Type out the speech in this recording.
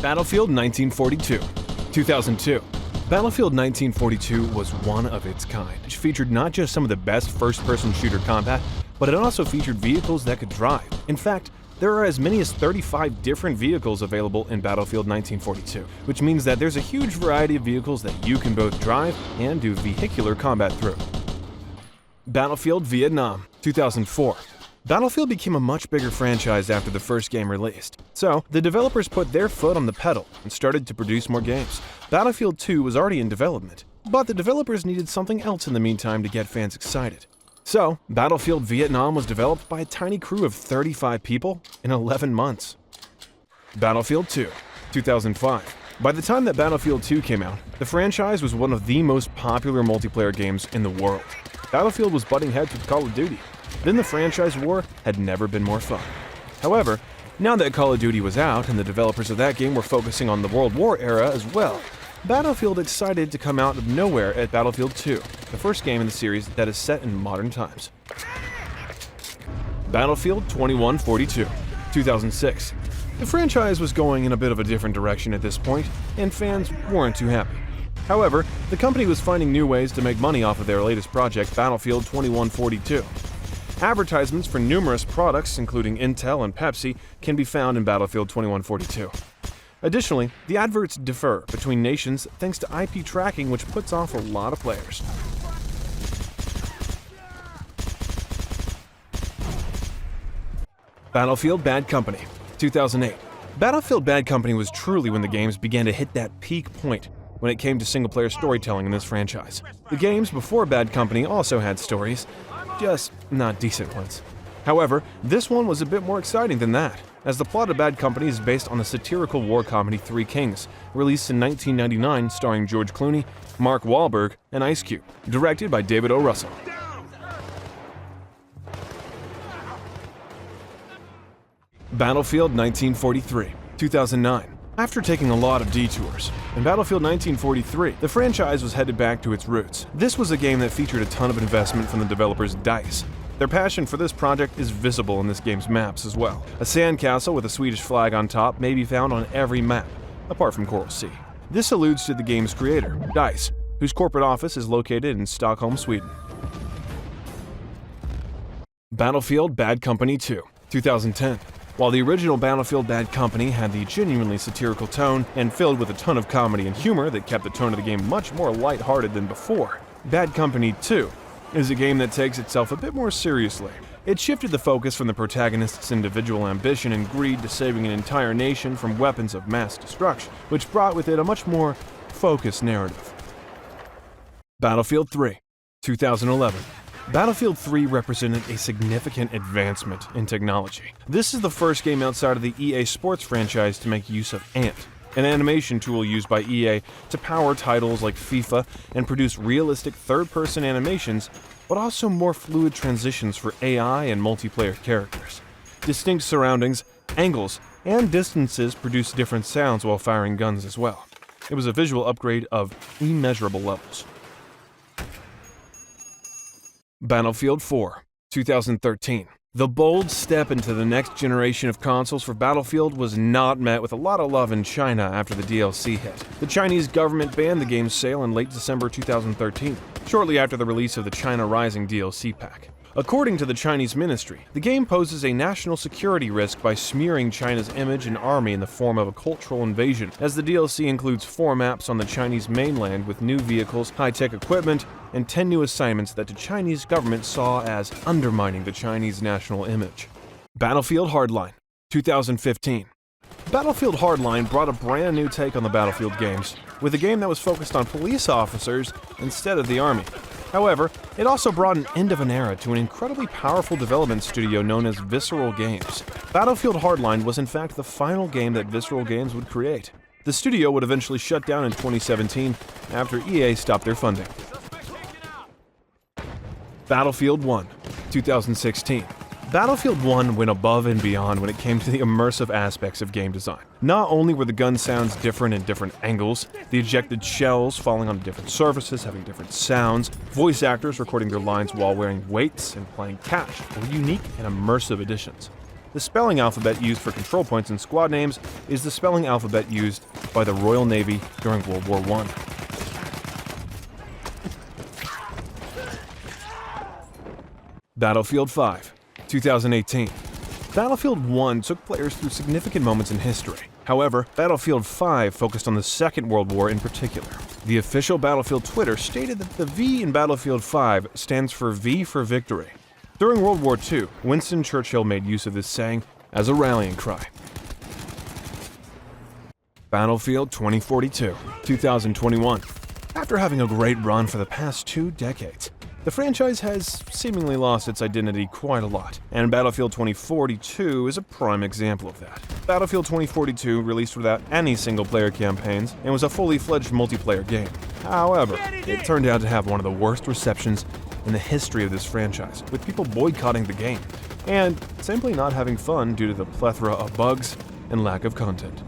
Battlefield 1942, 2002. Battlefield 1942 was one of its kind, which featured not just some of the best first-person shooter combat, but it also featured vehicles that could drive. In fact, there are as many as 35 different vehicles available in Battlefield 1942, which means that there's a huge variety of vehicles that you can both drive and do vehicular combat through. Battlefield Vietnam, 2004. Battlefield became a much bigger franchise after the first game released, so the developers put their foot on the pedal and started to produce more games. Battlefield 2 was already in development, but the developers needed something else in the meantime to get fans excited. So, Battlefield Vietnam was developed by a tiny crew of 35 people in 11 months. Battlefield 2, 2005. By the time that Battlefield 2 came out, the franchise was one of the most popular multiplayer games in the world. Battlefield was butting heads with Call of Duty. Then the franchise war had never been more fun. However, now that Call of Duty was out and the developers of that game were focusing on the World War era as well, Battlefield decided to come out of nowhere at Battlefield 2, the first game in the series that is set in modern times. Battlefield 2142, 2006. The franchise was going in a bit of a different direction at this point, and fans weren't too happy. However, the company was finding new ways to make money off of their latest project, Battlefield 2142. Advertisements for numerous products, including Intel and Pepsi, can be found in Battlefield 2142. Additionally, the adverts differ between nations thanks to IP tracking, which puts off a lot of players. Battlefield Bad Company, 2008. Battlefield Bad Company was truly when the games began to hit that peak point when it came to single-player storytelling in this franchise. The games before Bad Company also had stories, just not decent ones. However, this one was a bit more exciting than that, as the plot of Bad Company is based on the satirical war comedy Three Kings, released in 1999 starring George Clooney, Mark Wahlberg, and Ice Cube, directed by David O. Russell. Battlefield 1943, 2009. After taking a lot of detours, in Battlefield 1943, the franchise was headed back to its roots. This was a game that featured a ton of investment from the developers DICE. Their passion for this project is visible in this game's maps as well. A sandcastle with a Swedish flag on top may be found on every map, apart from Coral Sea. This alludes to the game's creator, DICE, whose corporate office is located in Stockholm, Sweden. Battlefield Bad Company 2, 2010. While the original Battlefield Bad Company had the genuinely satirical tone and filled with a ton of comedy and humor that kept the tone of the game much more lighthearted than before, Bad Company 2 is a game that takes itself a bit more seriously. It shifted the focus from the protagonist's individual ambition and greed to saving an entire nation from weapons of mass destruction, which brought with it a much more focused narrative. Battlefield 3, 2011. Battlefield 3 represented a significant advancement in technology. This is the first game outside of the EA Sports franchise to make use of ANT, an animation tool used by EA to power titles like FIFA and produce realistic third-person animations, but also more fluid transitions for AI and multiplayer characters. Distinct surroundings, angles, and distances produce different sounds while firing guns as well. It was a visual upgrade of immeasurable levels. Battlefield 4, 2013. The bold step into the next generation of consoles for Battlefield was not met with a lot of love in China after the DLC hit. The Chinese government banned the game's sale in late December 2013, shortly after the release of the China Rising DLC pack. According to the Chinese ministry, the game poses a national security risk by smearing China's image and army in the form of a cultural invasion, as the DLC includes 4 maps on the Chinese mainland with new vehicles, high-tech equipment, and 10 new assignments that the Chinese government saw as undermining the Chinese national image. Battlefield Hardline, 2015. Battlefield Hardline brought a brand new take on the Battlefield games, with a game that was focused on police officers instead of the army. However, it also brought an end of an era to an incredibly powerful development studio known as Visceral Games. Battlefield Hardline was in fact the final game that Visceral Games would create. The studio would eventually shut down in 2017 after EA stopped their funding. Battlefield 1, 2016. Battlefield 1 went above and beyond when it came to the immersive aspects of game design. Not only were the gun sounds different in different angles, the ejected shells falling on different surfaces having different sounds, voice actors recording their lines while wearing weights and playing catch were unique and immersive additions. The spelling alphabet used for control points and squad names is the spelling alphabet used by the Royal Navy during World War I. Battlefield 5, 2018. Battlefield 1 took players through significant moments in history. However, Battlefield 5 focused on the Second World War in particular. The official Battlefield Twitter stated that the V in Battlefield 5 stands for V for victory. During World War II, Winston Churchill made use of this saying as a rallying cry. Battlefield 2042, 2021. After having a great run for the past 2 decades, the franchise has seemingly lost its identity quite a lot, and Battlefield 2042 is a prime example of that. Battlefield 2042 released without any single-player campaigns and was a fully fledged multiplayer game. However, it turned out to have one of the worst receptions in the history of this franchise, with people boycotting the game and simply not having fun due to the plethora of bugs and lack of content.